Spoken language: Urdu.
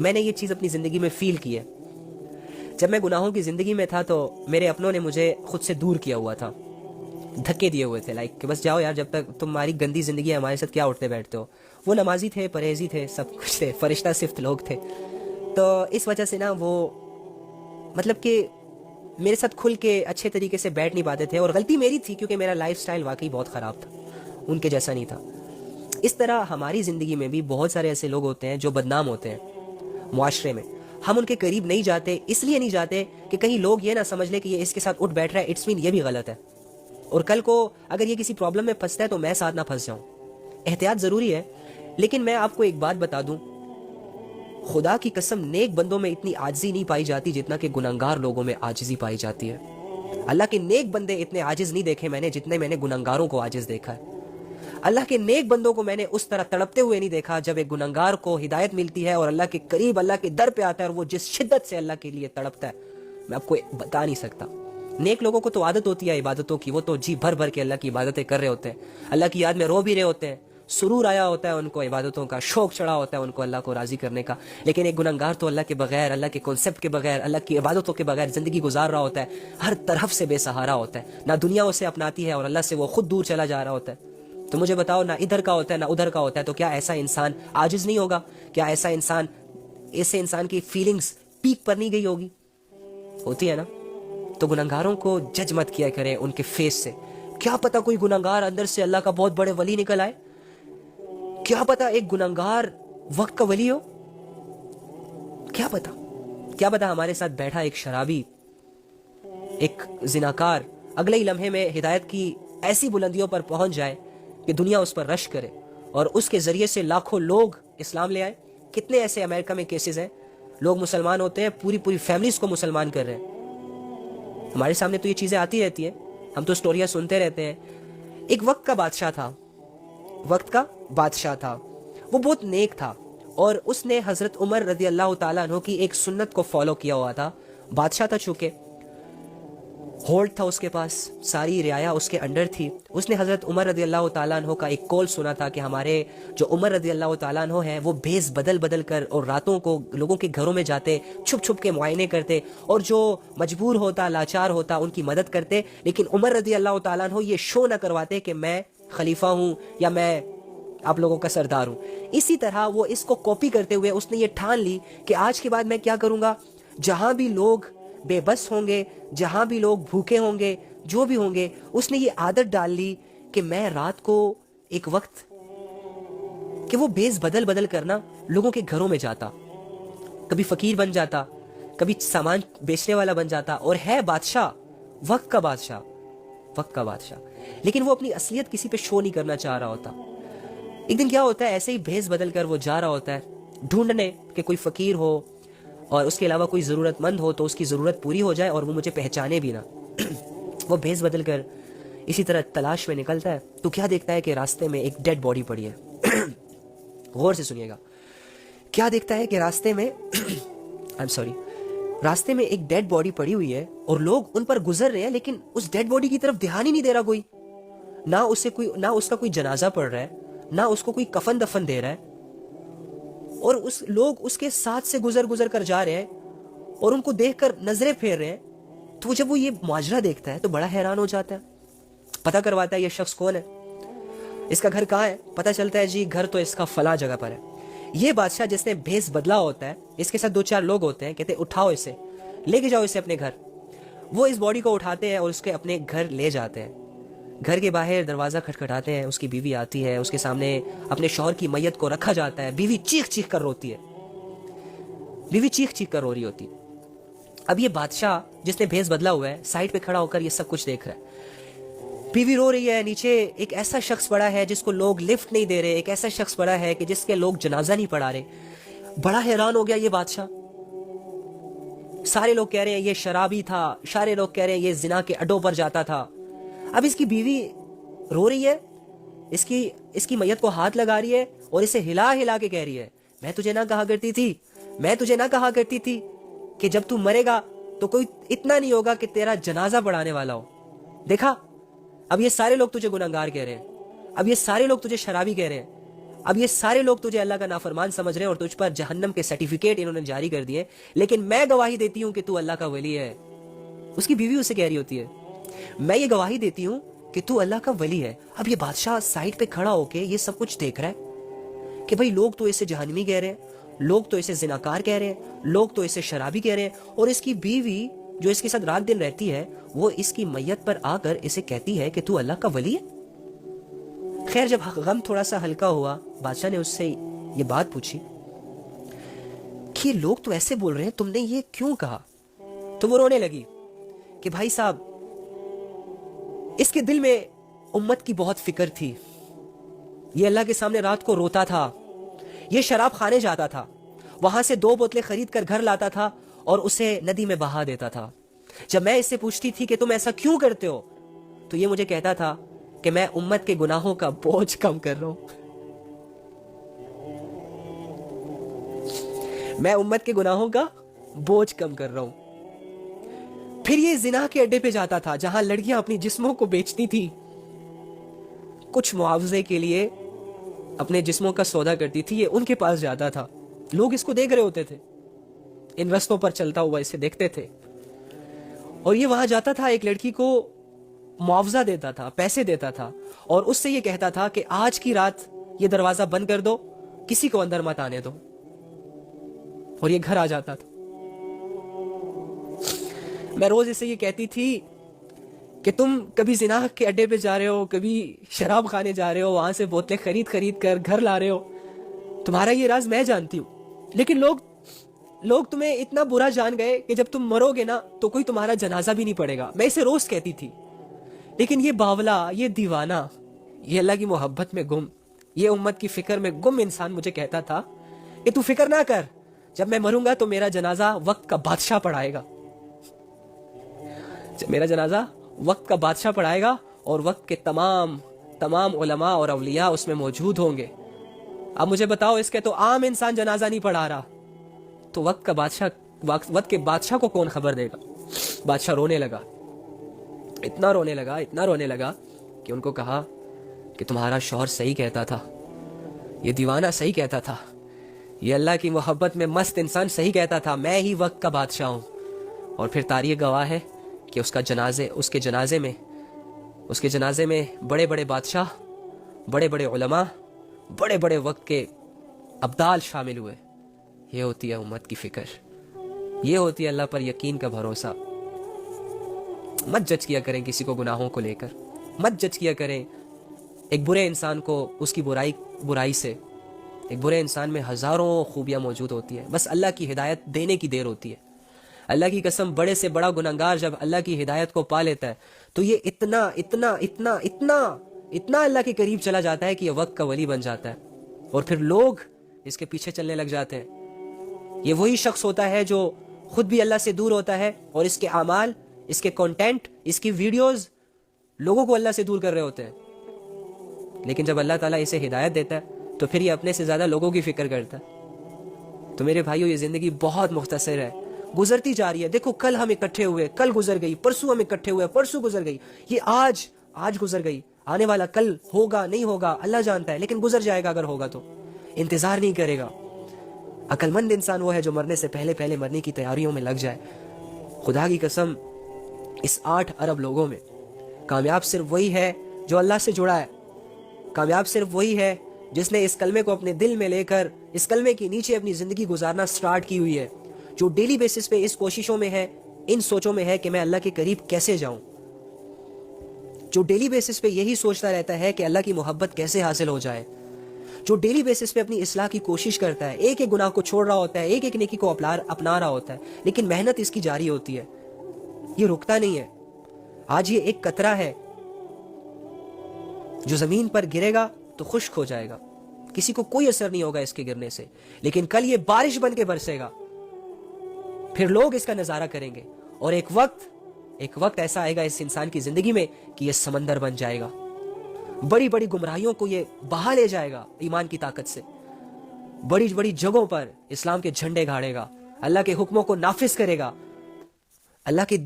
میں نے یہ چیز اپنی زندگی میں فیل کی ہے. جب میں گناہوں کی زندگی میں تھا تو میرے اپنوں نے مجھے خود سے دور کیا ہوا تھا, دھکے دیے ہوئے تھے, لائک کہ بس جاؤ یار, جب تک تمہاری گندی زندگی ہے ہمارے ساتھ کیا اٹھتے بیٹھتے ہو. وہ نمازی تھے, پرہیزی تھے, سب کچھ تھے, فرشتہ صفت لوگ تھے. تو اس وجہ سے نا وہ مطلب کہ میرے ساتھ کھل کے اچھے طریقے سے بیٹھ نہیں پاتے تھے, اور غلطی میری تھی کیونکہ میرا لائف سٹائل واقعی بہت خراب تھا, ان کے جیسا نہیں تھا. اس طرح ہماری زندگی میں بھی بہت سارے ایسے لوگ ہوتے ہیں جو بدنام ہوتے ہیں معاشرے میں. ہم ان کے قریب نہیں جاتے, اس لیے نہیں جاتے کہ کہیں لوگ یہ نہ سمجھ لے کہ یہ اس کے ساتھ اٹھ بیٹھ رہا ہے, اٹس مین یہ بھی غلط ہے, اور کل کو اگر یہ کسی پرابلم میں پھنستا ہے تو میں ساتھ نہ پھنس جاؤں. احتیاط ضروری ہے, لیکن میں آپ کو ایک بات بتا دوں, خدا کی قسم نیک بندوں میں اتنی عاجزی نہیں پائی جاتی جتنا کہ گنہگار لوگوں میں عاجزی پائی جاتی ہے. اللہ کے نیک بندے اتنے عاجز نہیں دیکھے میں نے جتنے میں نے گنہگاروں کو عاجز دیکھا ہے. اللہ کے نیک بندوں کو میں نے اس طرح تڑپتے ہوئے نہیں دیکھا. جب ایک گنہگار کو ہدایت ملتی ہے اور اللہ کے قریب اللہ کے در پہ آتا ہے اور وہ جس شدت سے اللہ کے لیے تڑپتا ہے, میں آپ کو بتا نہیں سکتا. نیک لوگوں کو تو عادت ہوتی ہے عبادتوں کی, وہ تو جی بھر بھر کے اللہ کی عبادتیں کر رہے ہوتے ہیں, اللہ کی یاد میں رو بھی رہے ہوتے ہیں, سرور آیا ہوتا ہے ان کو, عبادتوں کا شوق چڑھا ہوتا ہے ان کو اللہ کو راضی کرنے کا. لیکن ایک گنہگار تو اللہ کے بغیر, اللہ کے کنسپٹ کے بغیر, اللہ کی عبادتوں کے بغیر زندگی گزار رہا ہوتا ہے, ہر طرف سے بے سہارا ہوتا ہے, نہ دنیا اسے اپناتی ہے اور اللہ سے وہ خود دور چلا جا رہا ہوتا ہے. تو مجھے بتاؤ, نہ ادھر کا ہوتا ہے نہ ادھر کا ہوتا ہے, تو کیا ایسا انسان عاجز نہیں ہوگا؟ کیا ایسے انسان کی فیلنگز پیک پر نہیں گئی ہوگی؟ ہوتی ہے نا. تو گنہگاروں کو جج مت کیا کریں ان کے فیس سے. کیا پتا کوئی گنہگار اندر سے اللہ کا بہت بڑے ولی نکل آئے, کیا پتا ایک گنہگار وقت کا ولی ہو, کیا پتا ہمارے ساتھ بیٹھا ایک شرابی, ایک زناکار اگلے ہی لمحے میں ہدایت کی ایسی بلندیوں پر پہنچ جائے کہ دنیا اس پر رش کرے اور اس کے ذریعے سے لاکھوں لوگ اسلام لے آئے. کتنے ایسے امریکہ میں کیسز ہیں, لوگ مسلمان ہوتے ہیں, پوری فیملیز کو مسلمان کر رہے ہیں. ہمارے سامنے تو یہ چیزیں آتی رہتی ہیں, ہم تو سٹوریاں سنتے رہتے ہیں. ایک وقت کا بادشاہ تھا, وہ بہت نیک تھا, اور اس نے حضرت عمر رضی اللہ تعالیٰ عنہ کی ایک سنت کو فالو کیا ہوا تھا. بادشاہ تھا, چونکہ ہولڈ تھا اس کے پاس, ساری رعایا اس کے انڈر تھی. اس نے حضرت عمر رضی اللہ تعالیٰ عنہ کا ایک کال سنا تھا کہ ہمارے جو عمر رضی اللہ تعالیٰ عنہ ہیں وہ بھیس بدل کر اور راتوں کو لوگوں کے گھروں میں جاتے, چھپ کے معائنے کرتے, اور جو مجبور ہوتا, لاچار ہوتا, ان کی مدد کرتے. لیکن عمر رضی اللہ تعالیٰ عنہ یہ شو نہ کرواتے کہ میں خلیفہ ہوں یا میں آپ لوگوں کا سردار ہوں. اسی طرح وہ اس کو کاپی کرتے ہوئے اس نے یہ ٹھان لی کہ آج کے بعد میں کیا کروں گا, جہاں بھی لوگ بے بس ہوں گے, جہاں بھی لوگ بھوکے ہوں گے, جو بھی ہوں گے, اس نے یہ عادت ڈال لی کہ میں رات کو ایک وقت کہ وہ بیس بدل کرنا لوگوں کے گھروں میں جاتا, کبھی فقیر بن جاتا, کبھی سامان بیچنے والا بن جاتا, اور ہے بادشاہ, وقت کا بادشاہ, لیکن وہ اپنی اصلیت کسی پہ شو نہیں کرنا چاہ رہا ہوتا. ایک دن کیا ہوتا ہے, ایسے ہی بھیس بدل کر وہ جا رہا ہوتا ہے ڈھونڈنے کہ کوئی فقیر ہو اور اس کے علاوہ کوئی ضرورت مند ہو تو اس کی ضرورت پوری ہو جائے اور وہ مجھے پہچانے بھی نہ. وہ بھیس بدل کر اسی طرح تلاش میں نکلتا ہے, تو کیا دیکھتا ہے کہ راستے میں ایک ڈیڈ باڈی پڑی ہے. غور سے سنیے گا, کیا دیکھتا ہے کہ راستے میں ایک ڈیڈ باڈی پڑی ہوئی ہے اور لوگ ان پر گزر رہے ہیں, لیکن اس ڈیڈ باڈی کی طرف دھیان ہی نہیں دے رہا کوئی. نہ اس کا کوئی جنازہ پڑھ رہا ہے, نہ اس کو کوئی کفن دفن دے رہا ہے, اور لوگ اس کے ساتھ سے گزر کر جا رہے ہیں اور ان کو دیکھ کر نظریں پھیر رہے ہیں. تو جب وہ یہ ماجرا دیکھتا ہے تو بڑا حیران ہو جاتا ہے, پتہ کرواتا ہے یہ شخص کون ہے, اس کا گھر کہاں ہے. پتہ چلتا ہے جی گھر تو اس کا فلاں جگہ پر ہے. یہ بادشاہ جس نے بھیس بدلا ہوتا ہے, اس کے ساتھ 2-4 لوگ ہوتے ہیں, کہتے ہیں اٹھاؤ اسے, لے کے جاؤ اسے اپنے گھر. وہ اس باڈی کو اٹھاتے ہیں اور اس کے اپنے گھر لے جاتے ہیں. گھر کے باہر دروازہ کھٹکھٹاتے ہیں, اس کی بیوی آتی ہے, اس کے سامنے اپنے شوہر کی میت کو رکھا جاتا ہے. بیوی چیخ کر روتی ہے, بیوی چیخ کر رو رہی ہوتی. اب یہ بادشاہ جس نے بھیس بدلا ہوا ہے سائڈ پہ کھڑا ہو کر یہ سب کچھ دیکھ رہا ہے. بیوی رو رہی ہے, نیچے ایک ایسا شخص پڑا ہے جس کو لوگ لفٹ نہیں دے رہے, ایک ایسا شخص پڑا ہے کہ جس کے لوگ جنازہ نہیں پڑھا رہے. بڑا حیران ہو گیا یہ بادشاہ. سارے لوگ کہہ رہے ہیں یہ شرابی تھا, سارے لوگ کہہ رہے ہیں یہ زنا کے اڈوں پر جاتا تھا. اب اس کی بیوی رو رہی ہے, اس کی میت کو ہاتھ لگا رہی ہے اور اسے ہلا کے کہہ رہی ہے, میں تجھے نہ کہا کرتی تھی کہ جب تو مرے گا تو کوئی اتنا نہیں ہوگا کہ تیرا جنازہ پڑھانے والا ہو. دیکھا, اب یہ سارے لوگ تجھے گنہگار کہہ رہے ہیں, اب یہ سارے لوگ تجھے شرابی کہہ رہے ہیں, اب یہ سارے لوگ تجھے اللہ کا نافرمان سمجھ رہے ہیں اور تجھ پر جہنم کے سرٹیفکیٹ انہوں نے جاری کر دیے، لیکن میں گواہی دیتی ہوں کہ تو اللہ کا ولی ہے. اس کی بیوی اسے کہہ رہی ہوتی ہے میں یہ گواہی دیتی ہوں کہ تو اللہ کا ولی ہے. اب یہ بادشاہ سائڈ پہ کھڑا ہو کے یہ سب کچھ دیکھ رہا ہے کہ بھائی لوگ تو اسے جہنمی کہہ رہے ہیں، لوگ تو اسے زناکار کہہ رہے ہیں، لوگ تو اسے شرابی کہہ رہے ہیں، اور اس کی بیوی جو اس کے ساتھ رات دن رہتی ہے وہ اس کی میت پر آ کر اسے کہتی ہے کہ تو اللہ کا ولی ہے. خیر جب غم تھوڑا سا ہلکا ہوا، بادشاہ نے اس سے یہ بات پوچھی کہ یہ لوگ تو ایسے بول رہے ہیں، تم نے یہ کیوں کہا؟ تو وہ رونے لگی کہ بھائی صاحب اس کے دل میں امت کی بہت فکر تھی، یہ اللہ کے سامنے رات کو روتا تھا، یہ شراب خانے جاتا تھا، وہاں سے 2 بوتلیں خرید کر گھر لاتا تھا اور اسے ندی میں بہا دیتا تھا. جب میں اس سے پوچھتی تھی کہ تم ایسا کیوں کرتے ہو تو یہ مجھے کہتا تھا کہ میں امت کے گناہوں کا بوجھ کم کر رہا ہوں، میں امت کے گناہوں کا بوجھ کم کر رہا ہوں. پھر یہ زنا کے اڈے پہ جاتا تھا جہاں لڑکیاں اپنی جسموں کو بیچتی تھی، کچھ معاوضے کے لیے اپنے جسموں کا سودا کرتی تھی، یہ ان کے پاس جاتا تھا. لوگ اس کو دیکھ رہے ہوتے تھے، ان رستوں پر چلتا ہوا اسے دیکھتے تھے، اور یہ وہاں جاتا تھا، ایک لڑکی کو معاوضہ دیتا تھا، پیسے دیتا تھا، اور اس سے یہ کہتا تھا کہ آج کی رات یہ دروازہ بند کر دو، کسی کو اندر مت آنے دو، اور یہ گھر آ جاتا تھا. میں روز اسے یہ کہتی تھی کہ تم کبھی زنا کے اڈے پہ جا رہے ہو، کبھی شراب خانے جا رہے ہو، وہاں سے بوتلیں خرید کر گھر لا رہے ہو، تمہارا یہ راز میں جانتی ہوں، لیکن لوگ تمہیں اتنا برا جان گئے کہ جب تم مرو گے نا تو کوئی تمہارا جنازہ بھی نہیں پڑے گا. میں اسے روز کہتی تھی، لیکن یہ باولا، یہ دیوانہ، یہ اللہ کی محبت میں گم، یہ امت کی فکر میں گم انسان مجھے کہتا تھا کہ تو فکر نہ کر، جب میں مروں گا تو میرا جنازہ وقت کا بادشاہ پڑھائے گا، میرا جنازہ وقت کا بادشاہ پڑھائے گا، اور وقت کے تمام علماء اور اولیاء اس میں موجود ہوں گے. اب مجھے بتاؤ، اس کے تو عام انسان جنازہ نہیں پڑھا رہا، تو وقت کے بادشاہ کو کون خبر دے گا؟ بادشاہ رونے لگا، اتنا رونے لگا کہ ان کو کہا کہ تمہارا شوہر صحیح کہتا تھا، یہ دیوانہ صحیح کہتا تھا، یہ اللہ کی محبت میں مست انسان صحیح کہتا تھا، میں ہی وقت کا بادشاہ ہوں. اور پھر تاریخ گواہ ہے کہ اس کے جنازے میں بڑے بڑے بادشاہ، بڑے بڑے علماء، بڑے بڑے وقت کے ابدال شامل ہوئے. یہ ہوتی ہے امت کی فکر، یہ ہوتی ہے اللہ پر یقین کا بھروسہ. مت جج کیا کریں کسی کو گناہوں کو لے کر، مت جج کیا کریں ایک برے انسان کو اس کی برائی سے. ایک برے انسان میں ہزاروں خوبیاں موجود ہوتی ہیں، بس اللہ کی ہدایت دینے کی دیر ہوتی ہے. اللہ کی قسم، بڑے سے بڑا گنہگار جب اللہ کی ہدایت کو پا لیتا ہے تو یہ اتنا اللہ کے قریب چلا جاتا ہے کہ یہ وقت کا ولی بن جاتا ہے، اور پھر لوگ اس کے پیچھے چلنے لگ جاتے ہیں. یہ وہی شخص ہوتا ہے جو خود بھی اللہ سے دور ہوتا ہے، اور اس کے اعمال، اس کے کنٹینٹ، اس کی ویڈیوز لوگوں کو اللہ سے دور کر رہے ہوتے ہیں. لیکن جب اللہ تعالیٰ اسے ہدایت دیتا ہے تو پھر یہ اپنے سے زیادہ لوگوں کی فکر کرتا ہے. تو میرے بھائیو، یہ زندگی بہت مختصر ہے، گزرتی جا رہی ہے. دیکھو، کل ہم اکٹھے ہوئے، کل گزر گئی، پرسوں ہم اکٹھے ہوئے، پرسوں گزر گئی، یہ آج گزر گئی. آنے والا کل ہوگا نہیں ہوگا اللہ جانتا ہے، لیکن گزر جائے گا. اگر ہوگا تو انتظار نہیں کرے گا. عقل مند انسان وہ ہے جو مرنے سے پہلے مرنے کی تیاریوں میں لگ جائے. خدا کی قسم، اس 8 ارب لوگوں میں کامیاب صرف وہی ہے جو اللہ سے جڑا ہے. کامیاب صرف وہی ہے جس نے اس کلمے کو اپنے دل میں لے کر اس کلمے کے نیچے اپنی زندگی گزارنا سٹارٹ کی ہوئی ہے، جو ڈیلی بیسس پہ اس کوششوں میں ہے، ان سوچوں میں ہے کہ میں اللہ کے قریب کیسے جاؤں، جو ڈیلی بیسس پہ یہی سوچتا رہتا ہے کہ اللہ کی محبت کیسے حاصل ہو جائے، جو ڈیلی بیسس پہ اپنی اصلاح کی کوشش کرتا ہے، ایک ایک گناہ کو چھوڑ رہا ہوتا ہے، ایک ایک نیکی کو اپنا رہا ہوتا ہے، لیکن محنت اس کی جاری ہوتی ہے، یہ رکتا نہیں ہے. آج یہ ایک قطرہ ہے جو زمین پر گرے گا تو خشک ہو جائے گا، کسی کو کوئی اثر نہیں ہوگا اس کے گرنے سے، لیکن کل یہ بارش بن کے برسے گا، پھر لوگ اس کا نظارہ کریں گے، اور ایک وقت ایسا آئے گا اس انسان کی زندگی میں کہ یہ سمندر بن جائے گا، بڑی بڑی گمراہیوں کو یہ بہا لے جائے گا ایمان کی طاقت سے، بڑی بڑی جگہوں پر اسلام کے جھنڈے گاڑے گا، اللہ کے حکموں کو نافذ کرے گا، اللہ کے